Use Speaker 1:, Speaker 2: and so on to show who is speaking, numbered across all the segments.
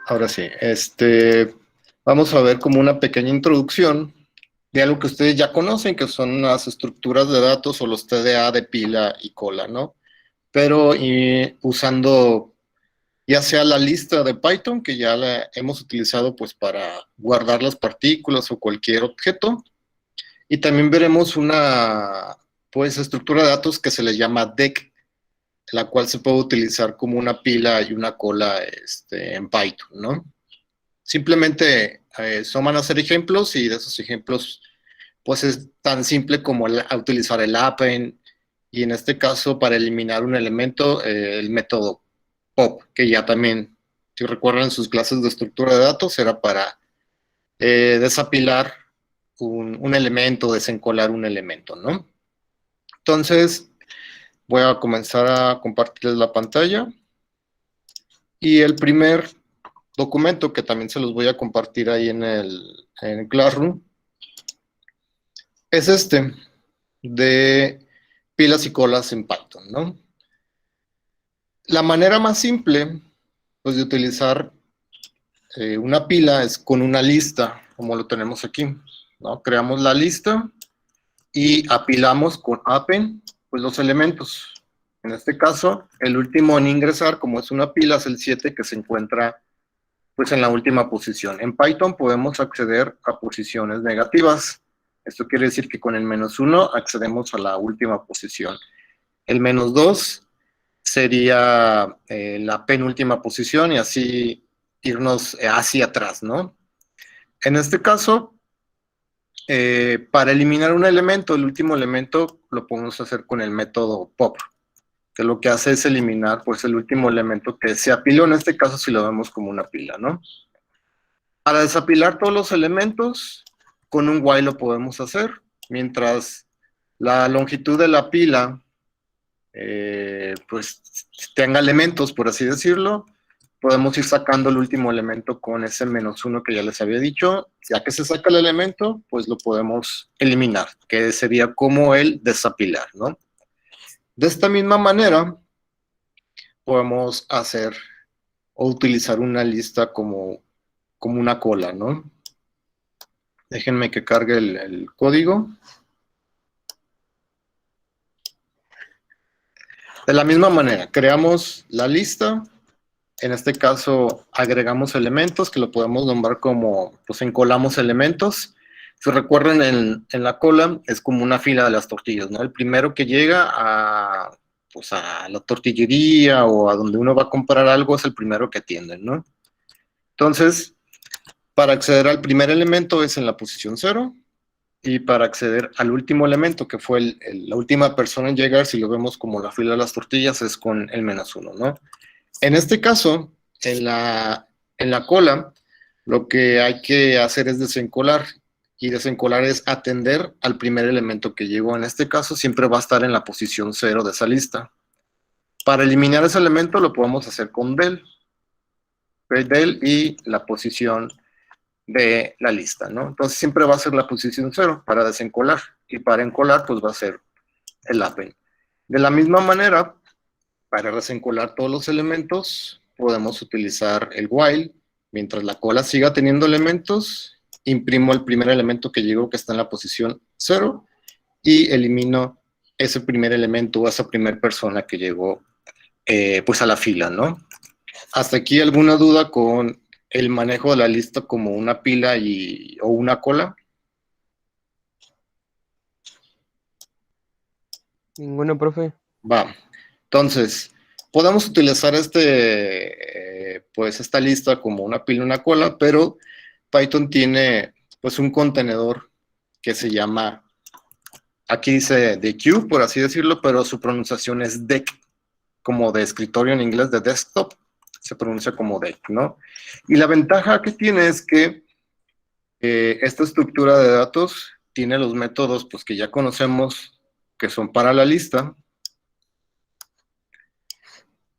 Speaker 1: Ahora sí, vamos a ver como una pequeña introducción de algo que ustedes ya conocen, que son las estructuras de datos o los TDA de pila y cola, ¿no? Pero usando ya sea la lista de Python, que ya la hemos utilizado pues para guardar las partículas o cualquier objeto, y también veremos una pues estructura de datos que se le llama DEC, la cual se puede utilizar como una pila y una cola en Python, ¿no? Simplemente van a ser ejemplos y de esos ejemplos pues es tan simple como utilizar el append y en este caso para eliminar un elemento el método pop, que ya también, si recuerdan sus clases de estructura de datos, era para desapilar un elemento, desencolar un elemento, ¿no? Entonces voy a comenzar a compartirles la pantalla y el primer documento que también se los voy a compartir ahí en el Classroom es de pilas y colas en Python, ¿no? La manera más simple pues, de utilizar una pila es con una lista, como lo tenemos aquí, ¿no? Creamos la lista y apilamos con append pues, los elementos. En este caso, el último en ingresar, como es una pila, es el 7 que se encuentra pues en la última posición. En Python podemos acceder a posiciones negativas. Esto quiere decir que con el -1 accedemos a la última posición. El -2 sería la penúltima posición y así irnos hacia atrás, ¿no? En este caso, para eliminar un elemento, el último elemento lo podemos hacer con el método pop, que lo que hace es eliminar pues el último elemento que se apiló, en este caso si lo vemos como una pila, ¿no? Para desapilar todos los elementos, con un while lo podemos hacer, mientras la longitud de la pila pues tenga elementos, por así decirlo, podemos ir sacando el último elemento con ese -1 que ya les había dicho. Ya que se saca el elemento, pues lo podemos eliminar, que sería como el desapilar, ¿no? De esta misma manera, podemos hacer o utilizar una lista como una cola, ¿no? Déjenme que cargue el código. De la misma manera, creamos la lista. En este caso, agregamos elementos que lo podemos nombrar como, pues encolamos elementos. Si recuerdan, en la cola es como una fila de las tortillas, ¿no? El primero que llega pues a la tortillería o a donde uno va a comprar algo es el primero que atienden, ¿no? Entonces, para acceder al primer elemento es en la posición 0, y para acceder al último elemento, que fue la última persona en llegar, si lo vemos como la fila de las tortillas, es con el -1, ¿no? En este caso, en la cola, lo que hay que hacer es desencolar, y desencolar es atender al primer elemento que llegó. En este caso, siempre va a estar en la posición 0 de esa lista. Para eliminar ese elemento, lo podemos hacer con del y la posición de la lista, ¿no? Entonces siempre va a ser la posición 0 para desencolar, y para encolar pues va a ser el append. De la misma manera, para desencolar todos los elementos, podemos utilizar el while. Mientras la cola siga teniendo elementos, imprimo el primer elemento que llegó, que está en la posición 0, y elimino ese primer elemento o esa primera persona que llegó pues a la fila, ¿no? ¿Hasta aquí alguna duda con el manejo de la lista como una pila o una cola?
Speaker 2: Ninguno, profe.
Speaker 1: Va. Entonces, podemos utilizar pues esta lista como una pila y una cola, pero Python tiene pues un contenedor que se llama, aquí dice de queue, por así decirlo, pero su pronunciación es deck, como de escritorio en inglés, de desktop, se pronuncia como deck, ¿no? Y la ventaja que tiene es que esta estructura de datos tiene los métodos pues que ya conocemos, que son para la lista.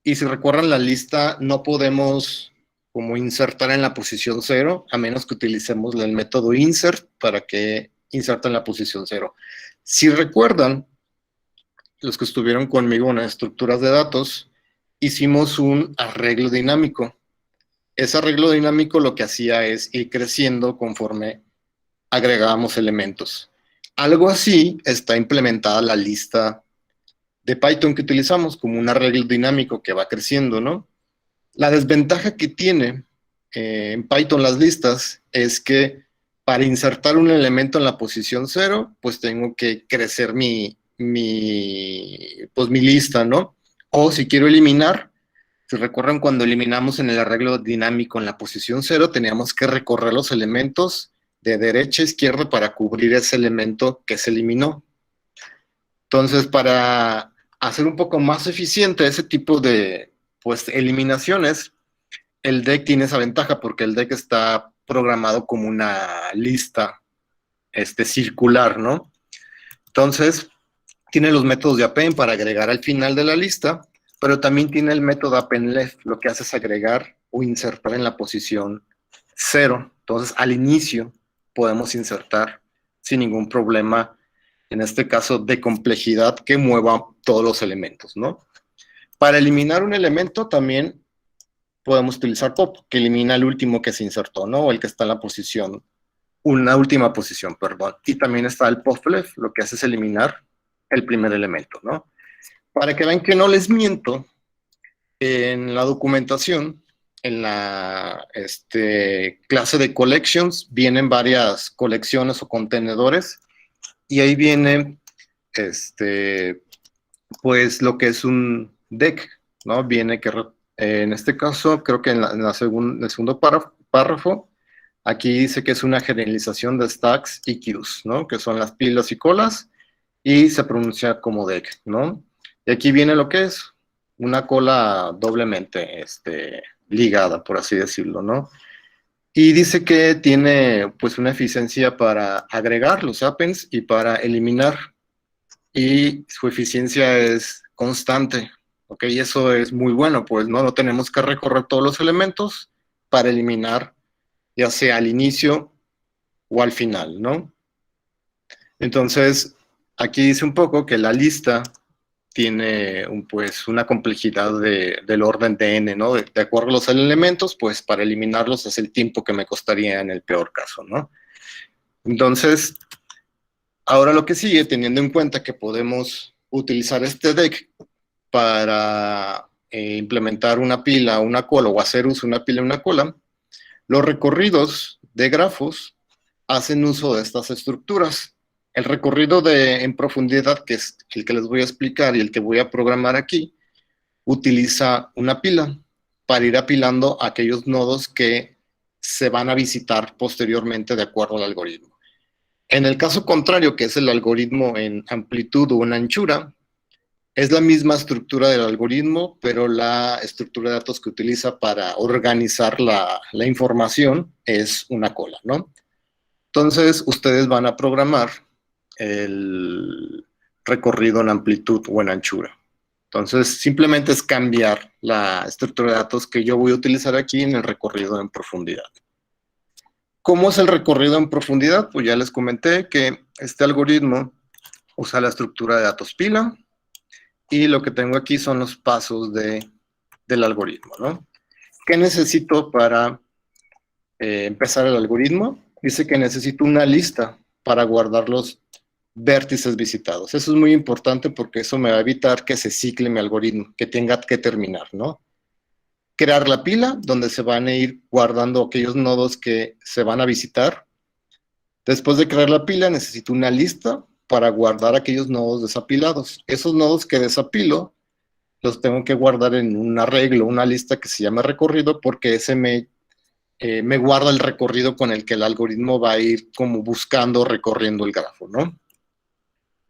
Speaker 1: Y si recuerdan la lista, no podemos como insertar en la posición 0, a menos que utilicemos el método insert para que inserta en la posición 0. Si recuerdan, los que estuvieron conmigo en las estructuras de datos, hicimos un arreglo dinámico. ese arreglo dinámico lo que hacía es ir creciendo conforme agregábamos elementos. Algo así está implementada la lista de Python que utilizamos como un arreglo dinámico que va creciendo, ¿no? La desventaja que tiene en Python las listas es que para insertar un elemento en la posición 0, pues tengo que crecer pues mi lista, ¿no? O si quiero eliminar, si recuerdan cuando eliminamos en el arreglo dinámico en la posición 0, teníamos que recorrer los elementos de derecha a izquierda para cubrir ese elemento que se eliminó. Entonces, para hacer un poco más eficiente ese tipo de pues, eliminaciones, el deck tiene esa ventaja porque el deck está programado como una lista circular, ¿no? Entonces, tiene los métodos de append para agregar al final de la lista, pero también tiene el método append-left, lo que hace es agregar o insertar en la posición 0. Entonces, al inicio podemos insertar sin ningún problema, en este caso de complejidad, que mueva todos los elementos, ¿no? Para eliminar un elemento también podemos utilizar pop, que elimina el último que se insertó, ¿no? O el que está en la posición, una última posición, perdón. Y también está el pop-left, lo que hace es eliminar el primer elemento, ¿no? Para que vean que no les miento, en la documentación, en la clase de collections, vienen varias colecciones o contenedores, y ahí viene, pues, lo que es un deck, ¿no? Viene que, en este caso, creo que en el segundo párrafo, aquí dice que es una generalización de stacks y queues, ¿no? Que son las pilas y colas, y se pronuncia como deck, ¿no? Y aquí viene lo que es una cola doblemente ligada, por así decirlo, ¿no? Y dice que tiene pues una eficiencia para agregar los appends y para eliminar. Y su eficiencia es constante, ¿ok? Y eso es muy bueno, pues no tenemos que recorrer todos los elementos para eliminar, ya sea al inicio o al final, ¿no? Entonces, aquí dice un poco que la lista tiene pues una complejidad del orden de n, ¿no? De acuerdo a los elementos, pues para eliminarlos es el tiempo que me costaría en el peor caso, ¿no? Entonces, ahora lo que sigue, teniendo en cuenta que podemos utilizar este deck para implementar una pila, una cola, o hacer uso de una pila y una cola, los recorridos de grafos hacen uso de estas estructuras. El recorrido en profundidad, que es el que les voy a explicar y el que voy a programar aquí, utiliza una pila para ir apilando aquellos nodos que se van a visitar posteriormente de acuerdo al algoritmo. En el caso contrario, que es el algoritmo en amplitud o en anchura, es la misma estructura del algoritmo, pero la estructura de datos que utiliza para organizar la información es una cola, ¿no? Entonces, ustedes van a programar el recorrido en amplitud o en anchura. Entonces, simplemente es cambiar la estructura de datos que yo voy a utilizar aquí en el recorrido en profundidad. ¿Cómo es el recorrido en profundidad? Pues ya les comenté que este algoritmo usa la estructura de datos pila, y lo que tengo aquí son los pasos del algoritmo, ¿no? ¿Qué necesito para empezar el algoritmo? Dice que necesito una lista para guardar los vértices visitados. Eso es muy importante porque eso me va a evitar que se cicle mi algoritmo, que tenga que terminar, ¿no? Crear la pila, donde se van a ir guardando aquellos nodos que se van a visitar. Después de crear la pila, necesito una lista para guardar aquellos nodos desapilados. Esos nodos que desapilo, los tengo que guardar en un arreglo, una lista que se llama recorrido, porque ese me guarda el recorrido con el que el algoritmo va a ir como buscando, recorriendo el grafo, ¿no?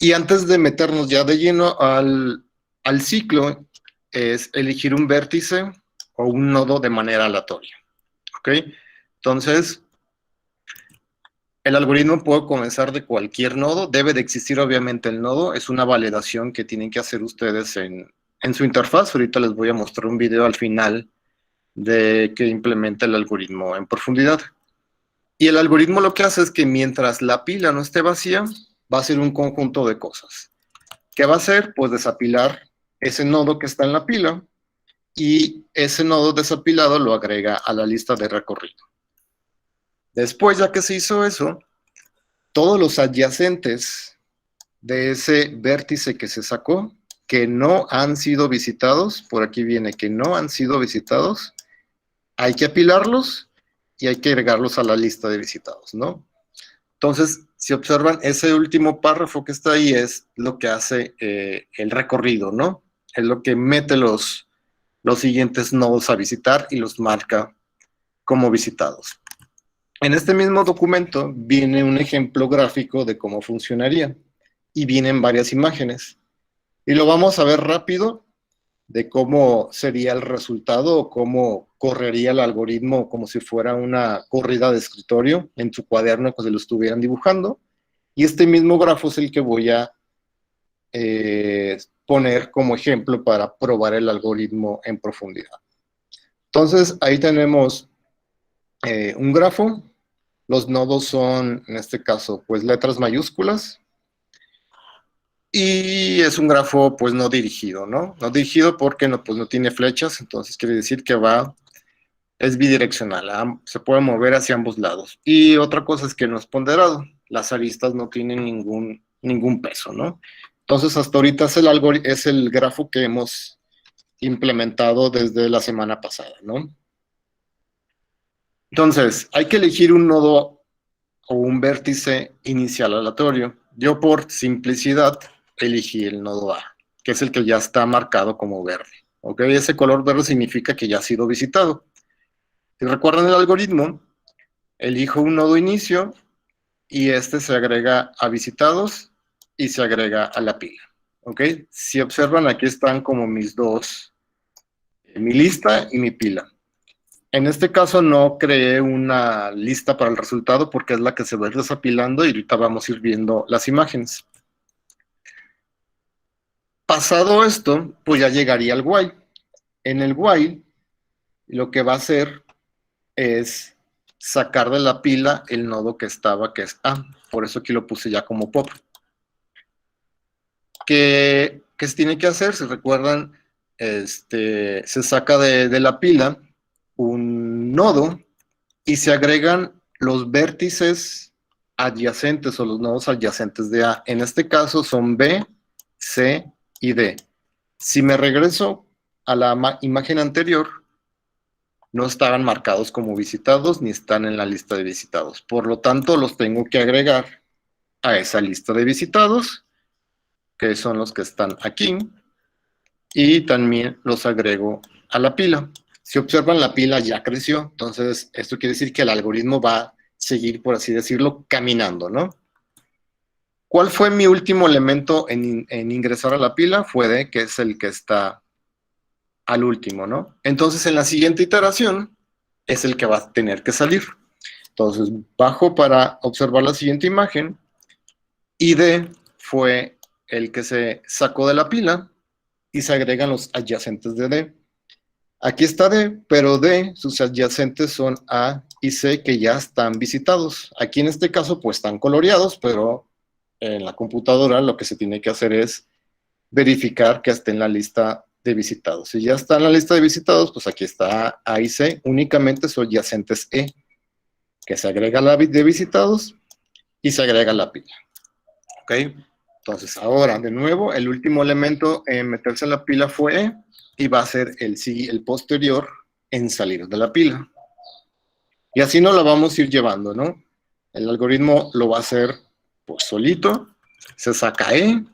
Speaker 1: Y antes de meternos ya de lleno al ciclo, es elegir un vértice o un nodo de manera aleatoria, ¿ok? Entonces, el algoritmo puede comenzar de cualquier nodo, debe de existir obviamente el nodo, es una validación que tienen que hacer ustedes en su interfaz. Ahorita les voy a mostrar un video al final de que implementa el algoritmo en profundidad. Y el algoritmo lo que hace es que mientras la pila no esté vacía, va a hacer un conjunto de cosas. ¿Qué va a hacer? Pues desapilar ese nodo que está en la pila y ese nodo desapilado lo agrega a la lista de recorrido. Después, ya que se hizo eso, todos los adyacentes de ese vértice que se sacó, que no han sido visitados, por aquí viene que no han sido visitados, hay que apilarlos y hay que agregarlos a la lista de visitados, ¿no? Entonces, si observan, ese último párrafo que está ahí es lo que hace el recorrido, ¿no? Es lo que mete los siguientes nodos a visitar y los marca como visitados. En este mismo documento viene un ejemplo gráfico de cómo funcionaría y vienen varias imágenes. Y lo vamos a ver rápido de cómo sería el resultado o cómo correría el algoritmo como si fuera una corrida de escritorio en su cuaderno que se lo estuvieran dibujando. Y este mismo grafo es el que voy a poner como ejemplo para probar el algoritmo en profundidad. Entonces, ahí tenemos un grafo. Los nodos son, en este caso, pues letras mayúsculas. Y es un grafo, pues, no dirigido, ¿no? No dirigido porque no, pues, no tiene flechas, entonces quiere decir que es bidireccional, se puede mover hacia ambos lados. Y otra cosa es que no es ponderado. Las aristas no tienen ningún peso, ¿no? Entonces, hasta ahorita es el grafo que hemos implementado desde la semana pasada, ¿no? Entonces, hay que elegir un nodo o un vértice inicial aleatorio. Yo, por simplicidad, elegí el nodo A, que es el que ya está marcado como verde. ¿Ok? Ese color verde significa que ya ha sido visitado. Si recuerdan el algoritmo, elijo un nodo inicio y este se agrega a visitados y se agrega a la pila. ¿Ok? Si observan, aquí están como mis dos, mi lista y mi pila. En este caso no creé una lista para el resultado porque es la que se va a ir desapilando y ahorita vamos a ir viendo las imágenes. Pasado esto, pues ya llegaría al while. En el while, lo que va a hacer es sacar de la pila el nodo que estaba, que es A. Por eso aquí lo puse ya como pop. ¿Qué se tiene que hacer? Si recuerdan, se saca de la pila un nodo y se agregan los vértices adyacentes o los nodos adyacentes de A. En este caso son B, C y D. Si me regreso a la imagen anterior, no estaban marcados como visitados ni están en la lista de visitados. Por lo tanto, los tengo que agregar a esa lista de visitados, que son los que están aquí, y también los agrego a la pila. Si observan, la pila ya creció, entonces esto quiere decir que el algoritmo va a seguir, por así decirlo, caminando, ¿no? ¿Cuál fue mi último elemento en ingresar a la pila? Fue D, que es el que está al último, ¿no? Entonces, en la siguiente iteración, es el que va a tener que salir. Entonces, bajo para observar la siguiente imagen, y D fue el que se sacó de la pila, y se agregan los adyacentes de D. Aquí está D, pero D, sus adyacentes son A y C, que ya están visitados. Aquí en este caso, pues están coloreados, pero en la computadora lo que se tiene que hacer es verificar que esté en la lista de visitados. Si ya está en la lista de visitados, pues aquí está A y C, únicamente son adyacentes E, que se agrega a la de visitados y se agrega a la pila. ¿Ok? Entonces, ahora, de nuevo, el último elemento en meterse en la pila fue E, y va a ser el posterior en salir de la pila. Y así nos la vamos a ir llevando, ¿no? El algoritmo lo va a hacer pues solito, se saca E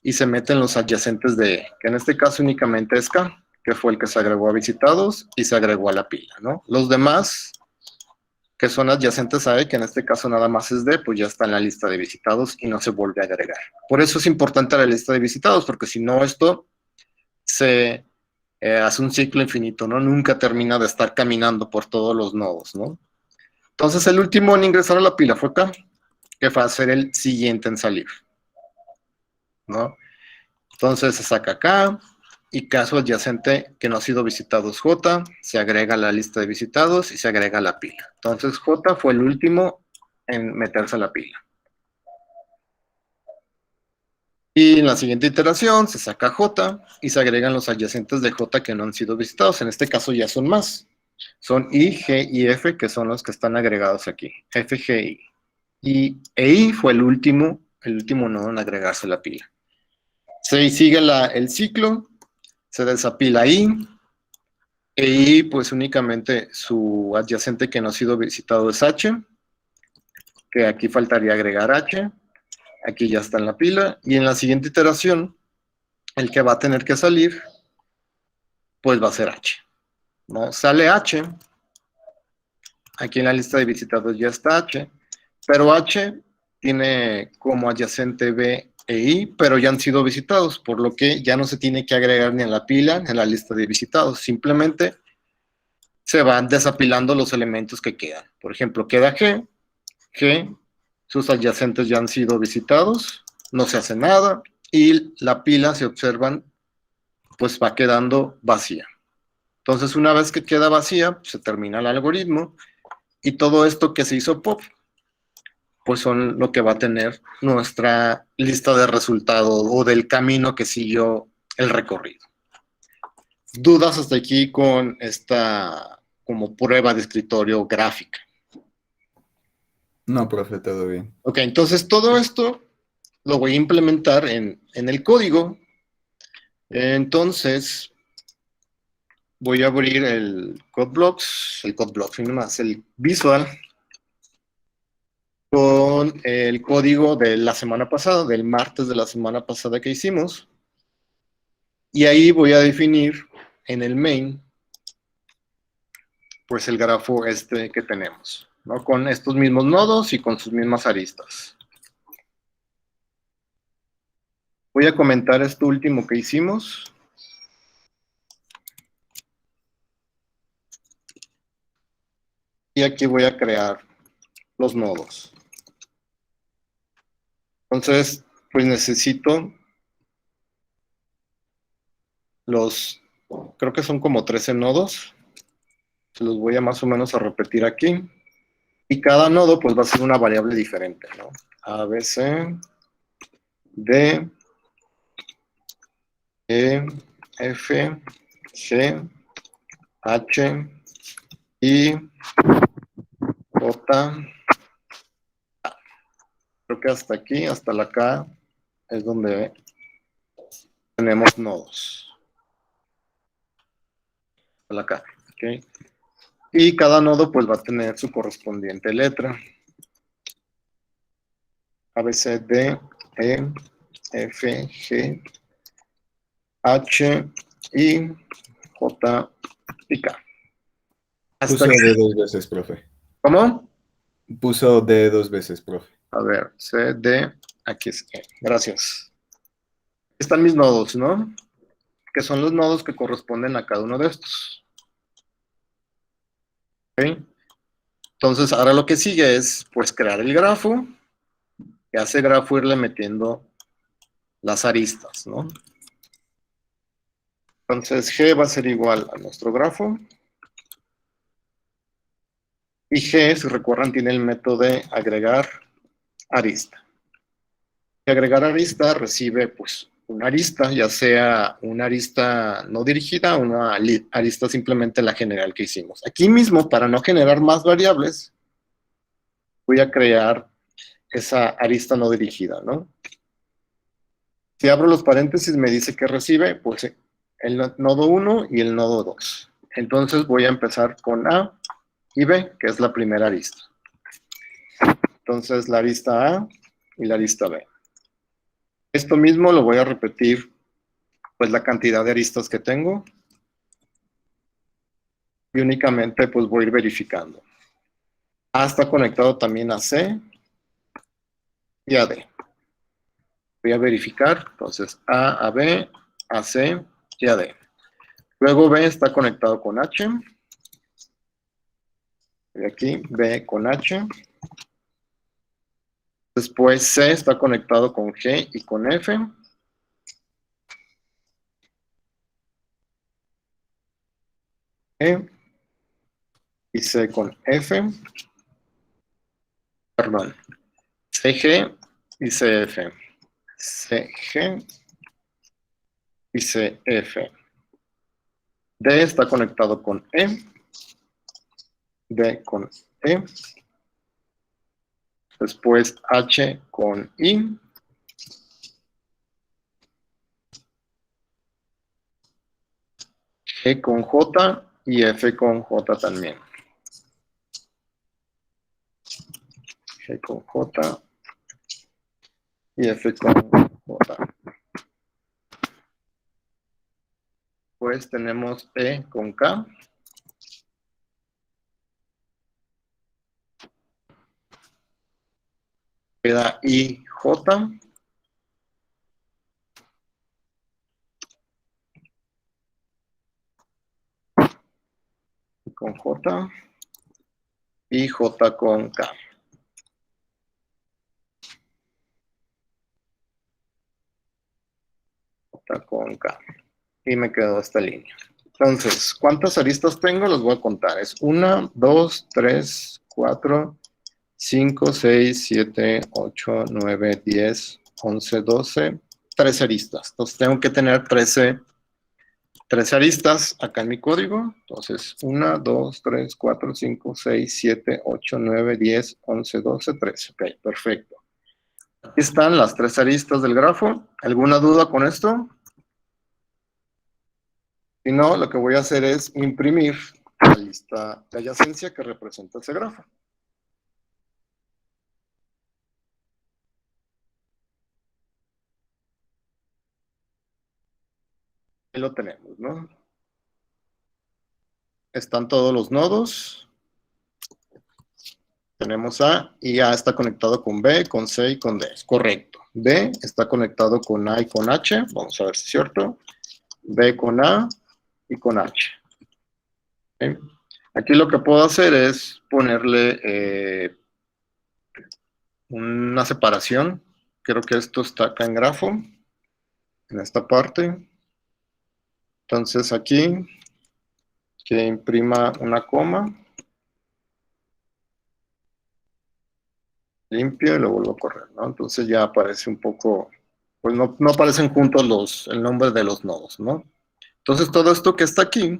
Speaker 1: y se meten los adyacentes de E, que en este caso únicamente es K, que fue el que se agregó a visitados y se agregó a la pila, ¿no? Los demás, que son adyacentes a E, que en este caso nada más es D, pues ya está en la lista de visitados y no se vuelve a agregar. Por eso es importante la lista de visitados, porque si no esto se hace un ciclo infinito, ¿no? Nunca termina de estar caminando por todos los nodos, ¿no? Entonces el último en ingresar a la pila fue K, que va a ser el siguiente en salir, ¿no? Entonces se saca K, y caso adyacente que no ha sido visitado es J, se agrega a la lista de visitados y se agrega a la pila. Entonces J fue el último en meterse a la pila. Y en la siguiente iteración se saca J y se agregan los adyacentes de J que no han sido visitados. En este caso ya son más. Son I, G y F, que son los que están agregados aquí. F, G, I. Y I fue el último nodo en agregarse a la pila. Se sigue el ciclo, se desapila I, e I pues únicamente su adyacente que no ha sido visitado es H, que aquí faltaría agregar H, aquí ya está en la pila, y en la siguiente iteración, el que va a tener que salir, pues va a ser H, ¿no? Sale H, aquí en la lista de visitados ya está H, pero H tiene como adyacente B e I, pero ya han sido visitados, por lo que ya no se tiene que agregar ni en la pila ni en la lista de visitados, simplemente se van desapilando los elementos que quedan. Por ejemplo, queda G, sus adyacentes ya han sido visitados, no se hace nada, y la pila, si observan, pues va quedando vacía. Entonces, una vez que queda vacía, se termina el algoritmo, y todo esto que se hizo pop, pues son lo que va a tener nuestra lista de resultados o del camino que siguió el recorrido. ¿Dudas hasta aquí con esta como prueba de escritorio gráfica?
Speaker 2: No, profe, todo bien.
Speaker 1: Ok, entonces todo esto lo voy a implementar en el código. Entonces, voy a abrir el CodeBlocks, nomás, el Visual, con el código de la semana pasada, del martes de la semana pasada que hicimos. Y ahí voy a definir en el main, pues el grafo este que tenemos, ¿no? Con estos mismos nodos y con sus mismas aristas. Voy a comentar esto último que hicimos. Y aquí voy a crear los nodos. Entonces, pues necesito creo que son como 13 nodos. Los voy a más o menos a repetir aquí. Y cada nodo pues va a ser una variable diferente, ¿no? A, B, C, D, E, F, G, H, I, J. Creo que hasta aquí, hasta la K, es donde tenemos nodos. Hasta la K, ¿ok? Y cada nodo pues va a tener su correspondiente letra. A, B, C, D, E, F, G, H, I, J y K.
Speaker 2: Puso D dos veces, profe.
Speaker 1: ¿Cómo?
Speaker 2: Puso D dos veces, profe.
Speaker 1: A ver, C, D, aquí es E. Gracias. Están mis nodos, ¿no? Que son los nodos que corresponden a cada uno de estos. ¿Ok? Entonces, ahora lo que sigue es, pues, crear el grafo. Y a ese grafo irle metiendo las aristas, ¿no? Entonces, G va a ser igual a nuestro grafo. Y G, si recuerdan, tiene el método de agregar arista. Y agregar arista recibe, pues, una arista, ya sea una arista no dirigida o una arista simplemente la general que hicimos. Aquí mismo, para no generar más variables, voy a crear esa arista no dirigida, ¿no? Si abro los paréntesis, me dice que recibe, pues, el nodo 1 y el nodo 2. Entonces voy a empezar con A y B, que es la primera arista. Entonces la arista A y la arista B. Esto mismo lo voy a repetir, pues, la cantidad de aristas que tengo. Y únicamente, pues, voy a ir verificando. A está conectado también a C y a D. Voy a verificar, entonces, A, B, a C y a D. Luego B está conectado con H. Y aquí B con H. Después C está conectado con G y con F. E y C con F. Perdón. CG y CF. CG y CF. D está conectado con E. D con E. Después H con I. G con J y F con J también. G con J y F con J. Pues tenemos E con K. Queda I, J. Con J. Y J con K. J con K. Y me quedó esta línea. Entonces, ¿cuántas aristas tengo? Los voy a contar. Es 1, 2, 3, 4, 5, 6, 7, 8, 9, 10, 11, 12, 13 aristas. Entonces, tengo que tener 13 aristas acá en mi código. Entonces, 1, 2, 3, 4, 5, 6, 7, 8, 9, 10, 11, 12, 13. Ok, perfecto. Aquí están las 3 aristas del grafo. ¿Alguna duda con esto? Si no, lo que voy a hacer es imprimir la lista de adyacencia que representa ese grafo. Ahí lo tenemos, ¿no? Están todos los nodos. Tenemos A y A está conectado con B, con C y con D. Es correcto. D está conectado con A y con H. Vamos a ver si es cierto. B con A y con H. ¿Okay? Aquí lo que puedo hacer es ponerle una separación. Creo que esto está acá en grafo, en esta parte. Entonces aquí, que imprima una coma. Limpio y lo vuelvo a correr, ¿no? Entonces ya aparece un poco, pues no aparecen juntos el nombre de los nodos, ¿no? Entonces todo esto que está aquí,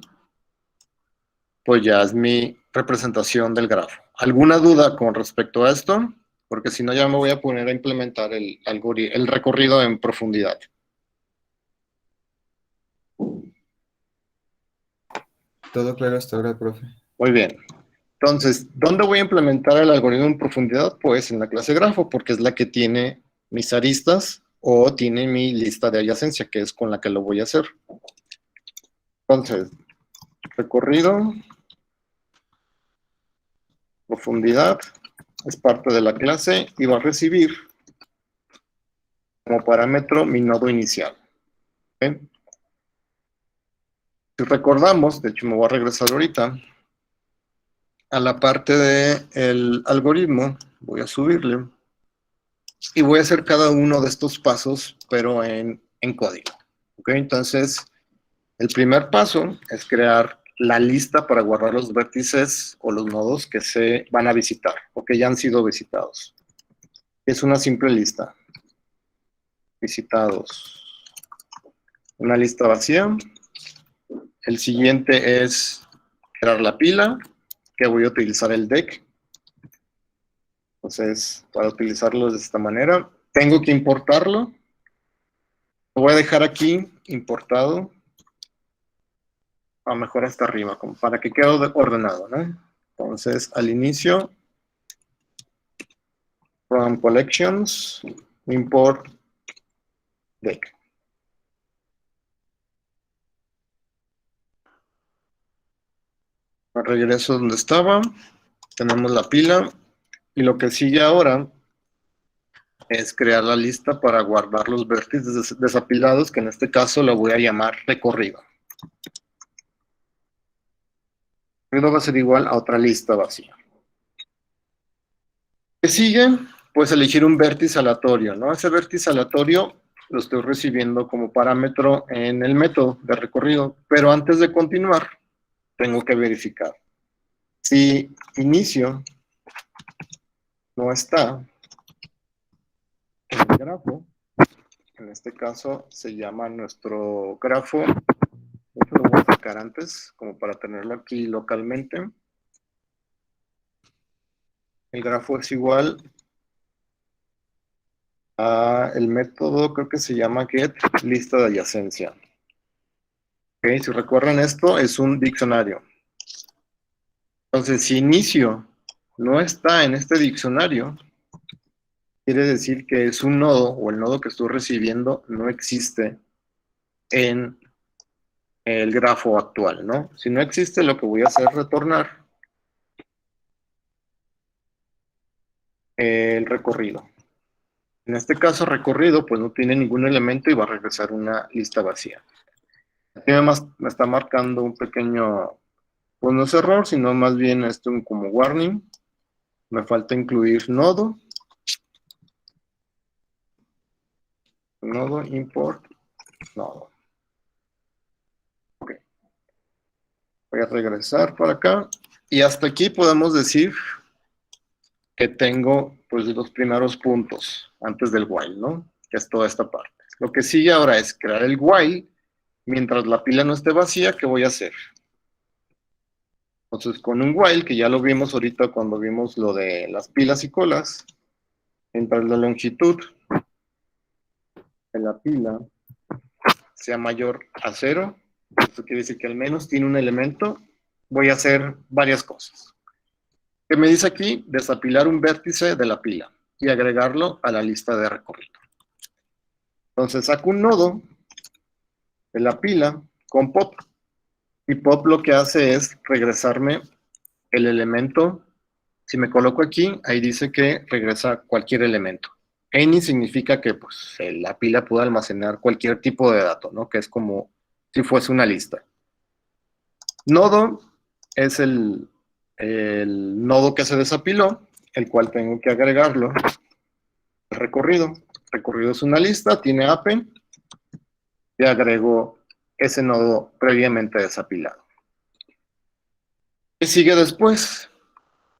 Speaker 1: pues ya es mi representación del grafo. ¿Alguna duda con respecto a esto? Porque si no ya me voy a poner a implementar el recorrido en profundidad.
Speaker 2: Todo claro hasta ahora, profe.
Speaker 1: Muy bien. Entonces, ¿dónde voy a implementar el algoritmo en profundidad? Pues en la clase grafo, porque es la que tiene mis aristas o tiene mi lista de adyacencia, que es con la que lo voy a hacer. Entonces, recorrido, profundidad, es parte de la clase y va a recibir como parámetro mi nodo inicial. ¿Okay? Si recordamos, de hecho me voy a regresar ahorita, a la parte del algoritmo, voy a subirle, y voy a hacer cada uno de estos pasos, pero en código. ¿Okay? Entonces, el primer paso es crear la lista para guardar los vértices o los nodos que se van a visitar o que ya han sido visitados. Es una simple lista. Visitados. Una lista vacía. El siguiente es crear la pila, que voy a utilizar el deck. Entonces, para utilizarlo de esta manera, tengo que importarlo. Lo voy a dejar aquí importado. A lo mejor hasta arriba, como para que quede ordenado, ¿no? Entonces, al inicio, from collections, import deck. Regreso donde estaba. Tenemos la pila. Y lo que sigue ahora es crear la lista para guardar los vértices desapilados, que en este caso lo voy a llamar recorrido. Recorrido va a ser igual a otra lista vacía. ¿Qué sigue? Pues elegir un vértice aleatorio, ¿no? Ese vértice aleatorio lo estoy recibiendo como parámetro en el método de recorrido, pero antes de continuar, tengo que verificar. Si inicio no está en el grafo, En este caso se llama nuestro grafo. Esto lo voy a sacar antes, como para tenerlo aquí localmente. El grafo es igual a el método, creo que se llama get lista de adyacencia. Okay, si recuerdan esto, es un diccionario. Entonces, si inicio no está en este diccionario, quiere decir que es un nodo o el nodo que estoy recibiendo no existe en el grafo actual, ¿no? Si no existe, lo que voy a hacer es retornar el recorrido. En este caso, recorrido, pues no tiene ningún elemento y va a regresar una lista vacía. Aquí me está marcando un pequeño, pues no es error, sino más bien esto como warning. Me falta incluir nodo import nodo. Ok. Voy a regresar para acá. Y hasta aquí podemos decir que tengo pues los primeros puntos antes del while, ¿no? Que es toda esta parte. Lo que sigue ahora es crear el while. Mientras la pila no esté vacía, ¿qué voy a hacer? Entonces, con un while, que ya lo vimos ahorita cuando vimos lo de las pilas y colas, mientras la longitud de la pila sea mayor a 0, esto quiere decir que al menos tiene un elemento, voy a hacer varias cosas. ¿Qué me dice aquí? Desapilar un vértice de la pila y agregarlo a la lista de recorrido. Entonces saco un nodo de la pila con pop, y pop lo que hace es regresarme el elemento. Si me coloco aquí, ahí dice que regresa cualquier elemento. Any significa que pues, la pila puede almacenar cualquier tipo de dato, ¿no? Que es como si fuese una lista. Nodo es el nodo que se desapiló, el cual tengo que agregarlo al recorrido. El recorrido es una lista, tiene append, y agrego ese nodo previamente desapilado. ¿Qué sigue después?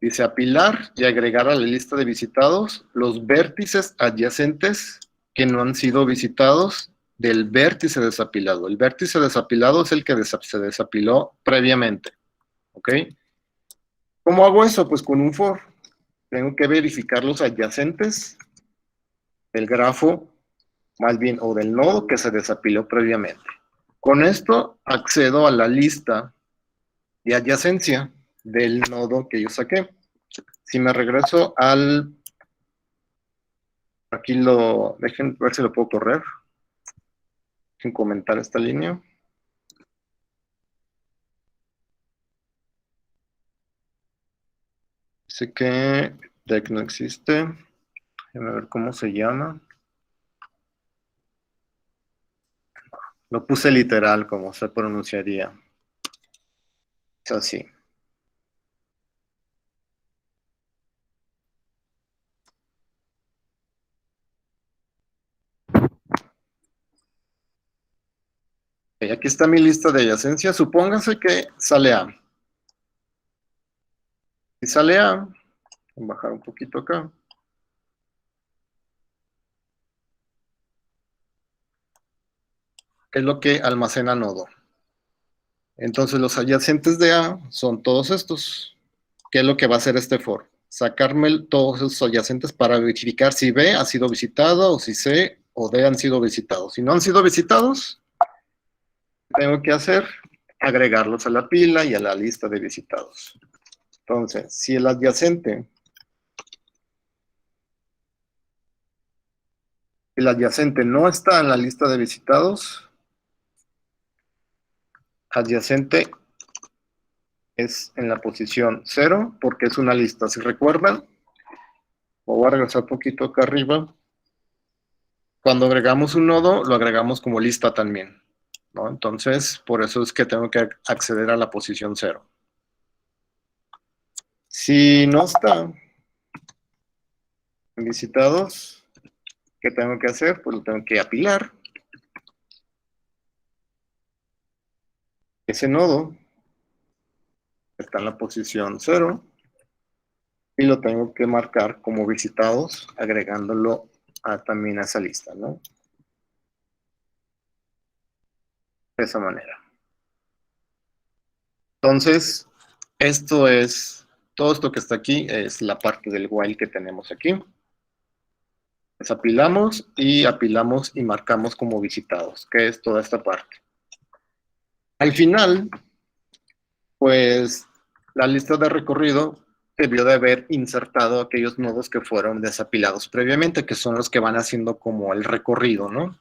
Speaker 1: Dice apilar y agregar a la lista de visitados los vértices adyacentes que no han sido visitados del vértice desapilado. El vértice desapilado es el que se desapiló previamente. ¿Ok? ¿Cómo hago eso? Pues con un for. Tengo que verificar los adyacentes del grafo, más bien, o del nodo que se desapiló previamente. Con esto accedo a la lista de adyacencia del nodo que yo saqué. Si me regreso al... Aquí dejen ver si lo puedo correr. Dejen comentar esta línea. Dice que deck no existe. Déjenme ver cómo se llama. Lo puse literal, como se pronunciaría. Es así. Y aquí está mi lista de adyacencia. Supóngase que sale A. Si sale A, voy a bajar un poquito acá. Es lo que almacena nodo. Entonces los adyacentes de A son todos estos. ¿Qué es lo que va a hacer este for? Sacarme todos esos adyacentes para verificar si B ha sido visitado o si C o D han sido visitados. Si no han sido visitados, tengo que hacer agregarlos a la pila y a la lista de visitados. Entonces, si el adyacente no está en la lista de visitados, adyacente es en la posición 0 porque es una lista. Si recuerdan, voy a regresar un poquito acá arriba. Cuando agregamos un nodo, lo agregamos como lista también, ¿no? Entonces, por eso es que tengo que acceder a la posición 0. Si no está en visitados, ¿qué tengo que hacer? Pues lo tengo que apilar. Ese nodo está en la posición 0 y lo tengo que marcar como visitados, agregándolo también a esa lista, ¿no? de esa manera. Entonces, todo esto que está aquí es la parte del while que tenemos aquí. Desapilamos y marcamos como visitados, que es toda esta parte. Al final, pues la lista de recorrido debió de haber insertado aquellos nodos que fueron desapilados previamente, que son los que van haciendo como el recorrido, ¿no?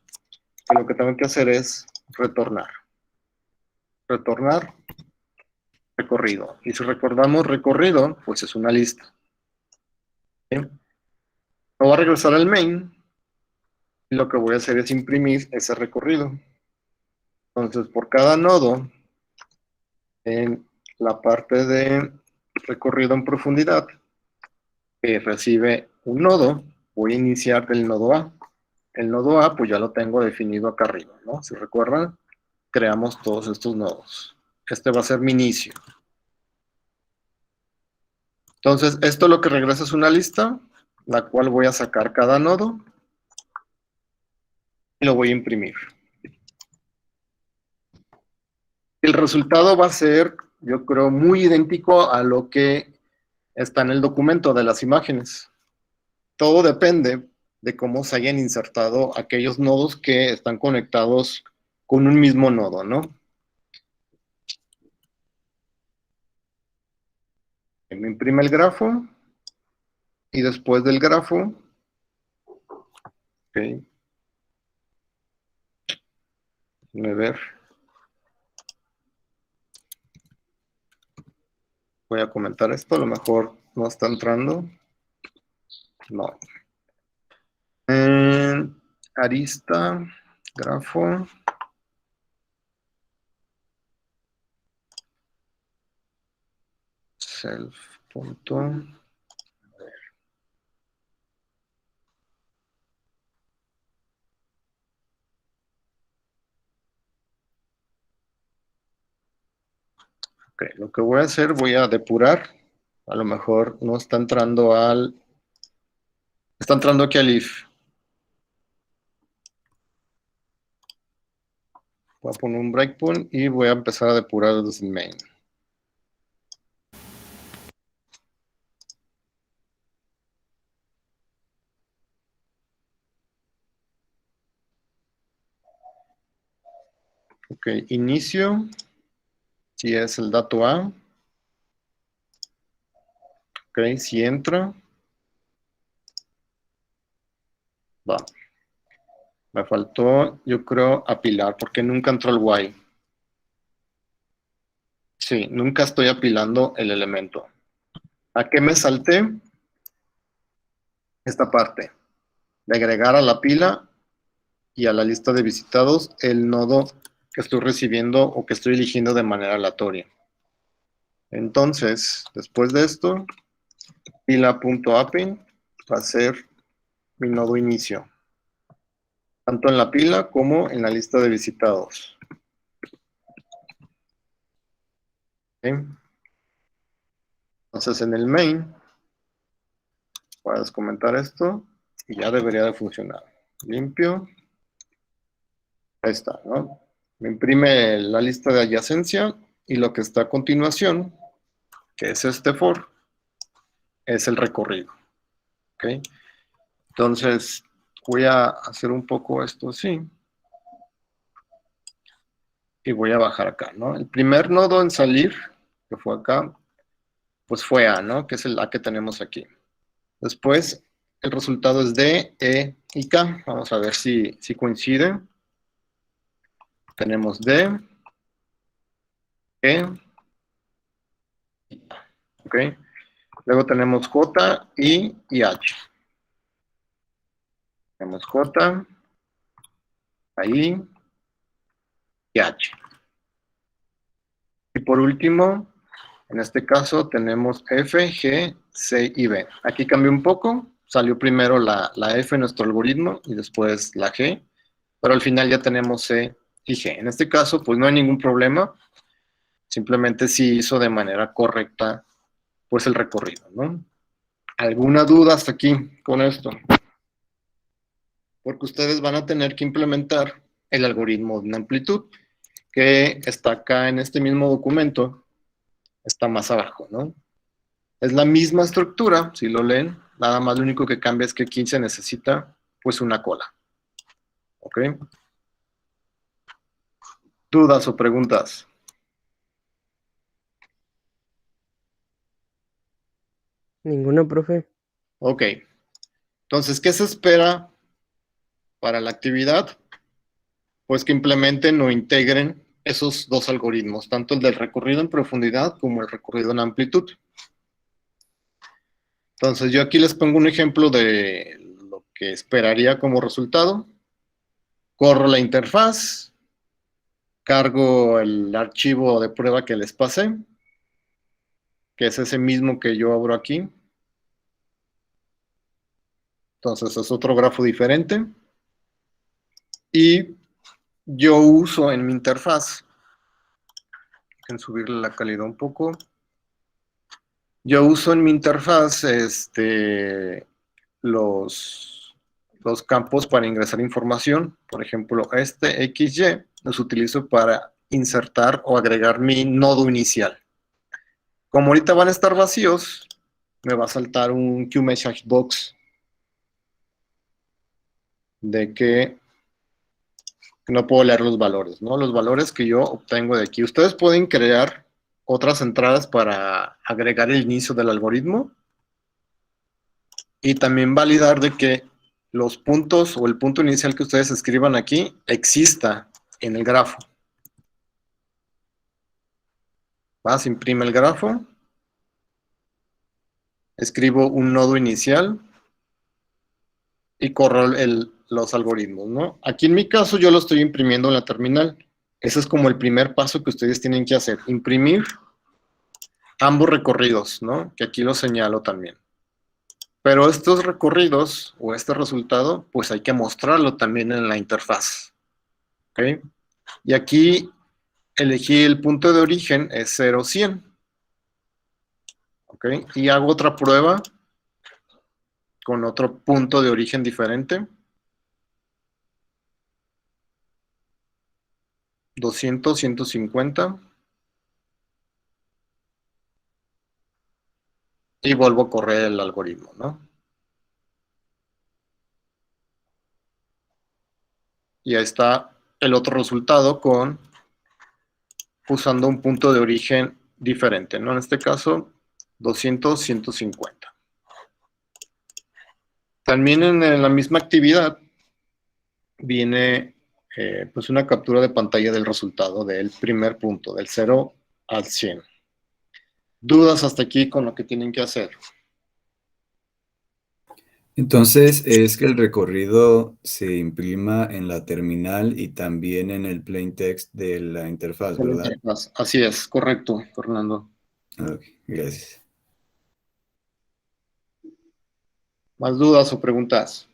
Speaker 1: Y lo que tengo que hacer es retornar. Retornar, recorrido. Y si recordamos recorrido, pues es una lista. ¿Sí? Me voy a regresar al main y lo que voy a hacer es imprimir ese recorrido. Entonces, por cada nodo, en la parte de recorrido en profundidad, que recibe un nodo, voy a iniciar del nodo A. El nodo A, pues ya lo tengo definido acá arriba, ¿no? Si recuerdan, creamos todos estos nodos. Este va a ser mi inicio. Entonces, esto lo que regresa es una lista, la cual voy a sacar cada nodo y lo voy a imprimir. El resultado va a ser, yo creo, muy idéntico a lo que está en el documento de las imágenes. Todo depende de cómo se hayan insertado aquellos nodos que están conectados con un mismo nodo, ¿no? Me imprime el grafo y después del grafo, ok, déjame ver, voy a comentar esto, a lo mejor no está entrando, no. Arista, grafo, self, punto. Ok, lo que voy a hacer, voy a depurar. A lo mejor no está entrando está entrando aquí al if. Voy a poner un breakpoint y voy a empezar a depurar desde el main. Ok, inicio, si es el dato A. Ok, si entra. Va. Me faltó, yo creo, apilar, porque nunca entró el while. Sí, nunca estoy apilando el elemento. ¿A qué me salté? Esta parte, de agregar a la pila y a la lista de visitados el nodo que estoy recibiendo o que estoy eligiendo de manera aleatoria. Entonces, después de esto, pila.append va a ser mi nodo inicio, tanto en la pila como en la lista de visitados. ¿Okay? Entonces, en el main, voy a descomentar esto y ya debería de funcionar. Limpio. Ahí está, ¿no? Me imprime la lista de adyacencia y lo que está a continuación, que es este for, es el recorrido. ¿Ok? Entonces, voy a hacer un poco esto así. Y voy a bajar acá, ¿no? El primer nodo en salir, que fue acá, pues fue A, ¿no? Que es el A que tenemos aquí. Después, el resultado es D, E y K. Vamos a ver si coincide. Tenemos D, E y K. ¿Ok? Luego tenemos J, I y H. Tenemos J, I y H. Y por último, en este caso tenemos F, G, C y B. Aquí cambió un poco. Salió primero la F en nuestro algoritmo y después la G. Pero al final ya tenemos C y G. En este caso, pues no hay ningún problema. Simplemente sí hizo de manera correcta pues el recorrido, ¿no? ¿Alguna duda hasta aquí con esto? Porque ustedes van a tener que implementar el algoritmo de una amplitud. que está acá en este mismo documento, está más abajo, ¿no? Es la misma estructura, si lo leen, nada más lo único que cambia es que aquí se necesita, pues, una cola. ¿Ok? ¿Dudas o preguntas?
Speaker 3: Ninguno, profe.
Speaker 1: Ok. Entonces, ¿qué se espera para la actividad? Pues que implementen o integren esos dos algoritmos, tanto el del recorrido en profundidad como el recorrido en amplitud. Entonces, yo aquí les pongo un ejemplo de lo que esperaría como resultado. Corro la interfaz, cargo el archivo de prueba que les pasé, que es ese mismo que yo abro aquí. Entonces, es otro grafo diferente. Y yo uso en mi interfaz, en subirle la calidad un poco, yo uso en mi interfaz los campos para ingresar información. Por ejemplo, este XY los utilizo para insertar o agregar mi nodo inicial. Como ahorita van a estar vacíos, me va a saltar un QMessageBox de que no puedo leer los valores, ¿no? Los valores que yo obtengo de aquí. Ustedes pueden crear otras entradas para agregar el inicio del algoritmo y también validar de que los puntos o el punto inicial que ustedes escriban aquí exista en el grafo. Se imprime el grafo, escribo un nodo inicial y corro los algoritmos, ¿no? Aquí en mi caso yo lo estoy imprimiendo en la terminal. Ese es como el primer paso que ustedes tienen que hacer, imprimir ambos recorridos, ¿no? Que aquí lo señalo también. Pero estos recorridos o este resultado, pues hay que mostrarlo también en la interfaz. ¿Ok? Y aquí elegí el punto de origen, es 0, 100. ¿Ok? Y hago otra prueba con otro punto de origen diferente. 200, 150. Y vuelvo a correr el algoritmo, ¿no? Y ahí está el otro resultado usando un punto de origen diferente, ¿no? En este caso, 200, 150. También en la misma actividad viene pues una captura de pantalla del resultado del primer punto, del 0 al 100. ¿Dudas hasta aquí con lo que tienen que hacer?
Speaker 2: Entonces, es que el recorrido se imprima en la terminal y también en el plain text de la interfaz, ¿verdad?
Speaker 1: Así es, correcto, Fernando.
Speaker 2: Ok, gracias.
Speaker 1: ¿Más dudas o preguntas?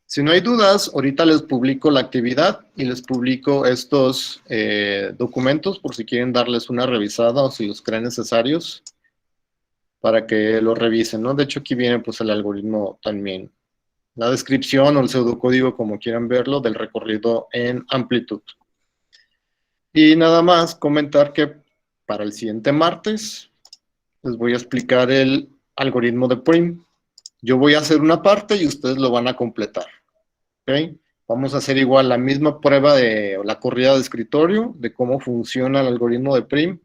Speaker 1: Si no hay dudas, ahorita les publico la actividad y les publico estos documentos por si quieren darles una revisada o si los creen necesarios para que lo revisen, ¿no? De hecho, aquí viene pues el algoritmo también, la descripción o el pseudocódigo, como quieran verlo, del recorrido en amplitud. Y nada más comentar que para el siguiente martes les voy a explicar el algoritmo de Prim. Yo voy a hacer una parte y ustedes lo van a completar. ¿Ok? Vamos a hacer igual la misma prueba de la corrida de escritorio, de cómo funciona el algoritmo de Prim.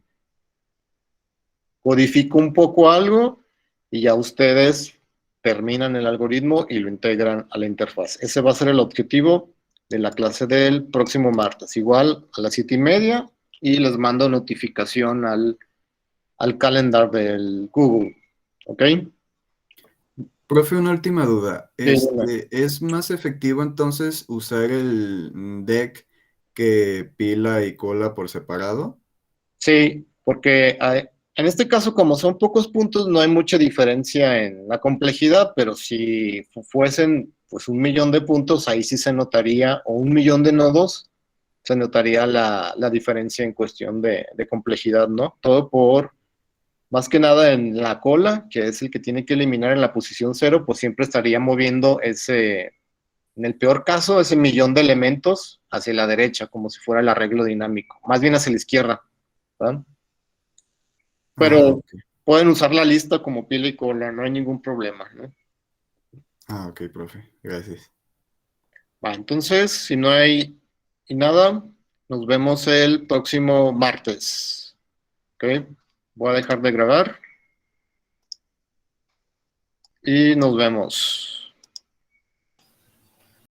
Speaker 1: Codifico un poco algo y ya ustedes terminan el algoritmo y lo integran a la interfaz. Ese va a ser el objetivo de la clase del próximo martes. Igual a las 7:30 y les mando notificación al calendar del Google. ¿Ok?
Speaker 2: Profe, una última duda.
Speaker 1: Sí,
Speaker 2: ¿Es más efectivo entonces usar el deck que pila y cola por separado?
Speaker 1: sí, porque en este caso, como son pocos puntos, no hay mucha diferencia en la complejidad, pero si fuesen pues 1 millón de puntos, ahí sí se notaría, o 1 millón de nodos, se notaría la diferencia en cuestión de complejidad, ¿no? Todo por Más que nada en la cola, que es el que tiene que eliminar en la posición 0, pues siempre estaría moviendo ese, en el peor caso, ese millón de elementos hacia la derecha, como si fuera el arreglo dinámico. Más bien hacia la izquierda, ¿verdad?
Speaker 4: Ah,
Speaker 1: Pero
Speaker 4: ok.
Speaker 1: pueden usar la lista como pila y cola, no hay ningún problema, ¿no?
Speaker 4: Ah, ok, profe. Gracias.
Speaker 1: Va, entonces, si no hay nada, nos vemos el próximo martes. ¿Ok? Voy a dejar de grabar y nos vemos.